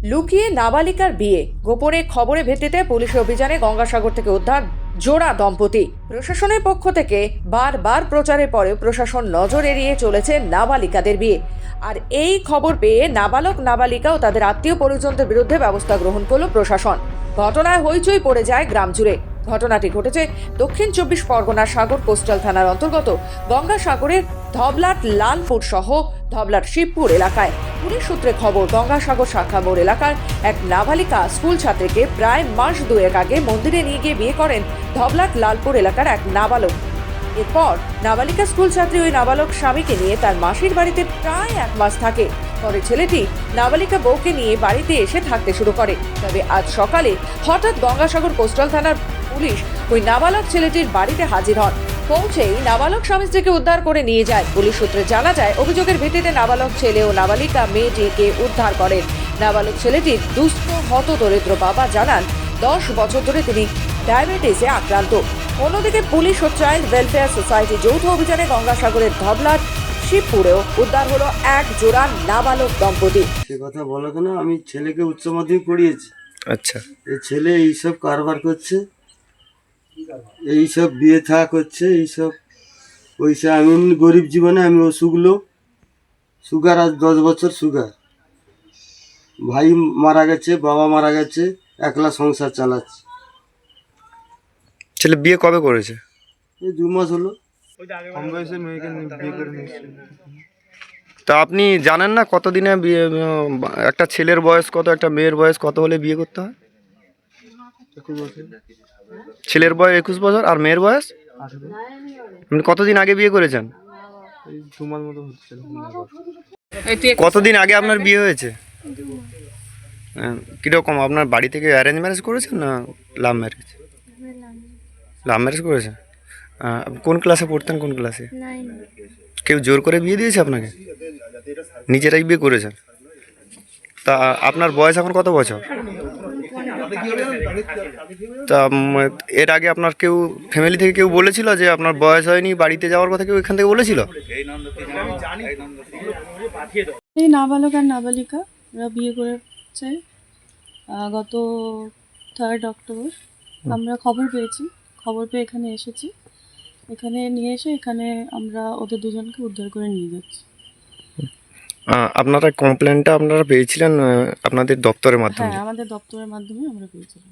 লুকিয়ে নাবালিকার বিয়ে, গোপনে খবরের ভিত্তিতে পুলিশ অভিযানে গঙ্গাসাগর থেকে উদ্ধার জোড়া দম্পতি। প্রশাসনের পক্ষ থেকে বারবার প্রচারের পরেও প্রশাসন নজর এড়িয়ে চলেছে নাবালিকাদের বিয়ে। আর এই খবর পেয়ে নাবালক নাবালিকা ও তাদের আত্মীয় পরিজনদের বিরুদ্ধে ব্যবস্থা গ্রহণ করল প্রশাসন। ঘটনায় হইচই পড়ে যায় গ্রাম জুড়ে। ঘটনাটি ঘটেছে দক্ষিণ 24 পরগনার সাগর কোস্টাল থানার অন্তর্গত গঙ্গাসাগরের ধবলাট লালপুর সহ ধবলাট শিবপুর এলাকায়। পুলিশ সূত্রে খবর, গঙ্গাসাগর শাখা মোড় এলাকার এক নাবালিকা স্কুল ছাত্রীকে প্রায় মাস দুয়েক আগে মন্দিরে নিয়ে গিয়ে বিয়ে করেন ধবলাট লালপুর এলাকার এক নাবালক। এরপর নাবালিকা স্কুল ছাত্রী ওই নাবালক স্বামীকে নিয়ে তার মাসির বাড়িতে প্রায় এক মাস থাকে। পরে ছেলেটি নাবালিকা বউকে নিয়ে বাড়িতে এসে থাকতে শুরু করে। তবে আজ সকালে হঠাৎ গঙ্গাসাগর কোস্টাল থানার পুলিশ ওই নাবালক ছেলেটির বাড়িতে হাজির হন। পৌঁছেই নাবালক স্বামী স্ত্রীকে উদ্ধার করে নিয়ে যায়। পুলিশ সূত্রে জানা যায়, অভিযোগের ভিত্তিতে নাবালক ছেলে ও নাবালিকা মেয়েটিকে উদ্ধার করেন। নাবালক ছেলেটির দুস্থ হতদরিদ্র বাবা জানান, 10 বছর ধরে তিনি ডায়াবেটিসে আক্রান্ত। অন্যদিকে পুলিশ ও চাইল্ড ওয়েলফেয়ার সোসাইটি যৌথ অভিযানে গঙ্গাসাগরের ধবলাট শিবপুরেও উদ্ধার হলো এক জোড়া নাবালক দম্পতি। সে কথা বলো কেন, আমি ছেলেকে উচ্চ মাধ্যমিক পড়িয়েছি। আচ্ছা, এই ছেলে এইসব কারবার করছে, এইসব বিয়ে থা করছে, এইসব পয়সা। আমি এমনি গরিব জীবনে, আমি অসুখলো সুগার, আজ 10 বছর সুগার। ভাই মারা গেছে, বাবা মারা গেছে, একলা সংসার চালাচ্ছে। ছেলে বিয়ে কবে করেছে? এই 2 মাস হলো। কম বয়সের মেয়েকে বিয়ে করে নিয়েছে। তা আপনি জানেন না কতদিনে বিয়ে, একটা ছেলের বয়স কত, একটা মেয়ের বয়স কত হলে বিয়ে করতে হয়? 21 বছর, ছেলের বয়স 21 বছর আর মেয়ের বয়স 18। আপনি কতদিন আগে বিয়ে করেছেন? এই 2 মাস মতো হচ্ছে। কতদিন আগে আপনার বিয়ে হয়েছে? কীরকম, আপনার বাড়ি থেকে অ্যারেঞ্জ ম্যারেজ করেছেন না লাভ ম্যারেজ? লাভ ম্যারেজ করেছেন। আপনি কোন ক্লাসে পড়তেন, কোন ক্লাসে? কেউ জোর করে বিয়ে দিয়েছে আপনাকে? নিজেরাই বিয়ে করেছেন? তা আপনার বয়স এখন কত বছর? তা এর আগে আপনার কেউ ফ্যামিলি থেকে কেউ বলেছিল যে আপনার বয়স হয়নি, বাড়িতে যাওয়ার কথা কেউ এখান থেকে বলেছিল? এই নাবালক আর নাবালিকা ওরা বিয়ে করেছে গত 3 অক্টোবর। আমরা খবর পেয়েছি, খবর পেয়ে এখানে এসেছি। এখানে নিয়ে এসে এখানে আমরা ওদের দুজনকে উদ্ধার করে নিয়ে যাচ্ছি। আপনারা কমপ্লেনটা আপনারা পেয়েছিলেন আপনাদের দপ্তরের মাধ্যমে? হ্যাঁ, আমাদের দপ্তরের মাধ্যমে আমরা পেয়েছিলাম।